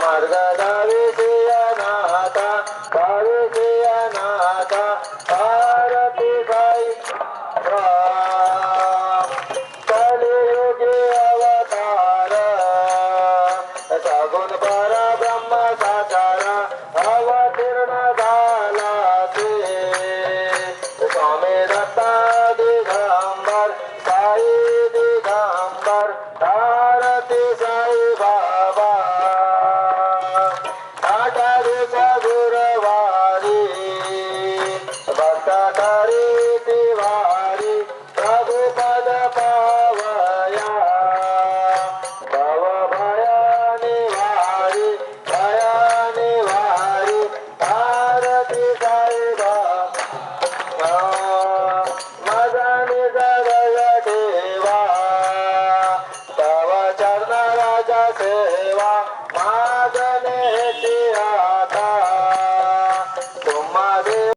मार्ग दाविषयनाथा दाविषयनाथा भारती साई कलियुगी अवतार सगुण परब्रह्म साकार अवतीर्ण झाला ते स्वामी दत्ता दिगंबर साई दिगंबर भारती साई बाबा आषाढीच्या गुरुवारी भक्त करी तिवारी प्रभु पद पावया भव भयानी वारी भारती साई बाबा मदनी जगय देवा तव चरण राजा सेवा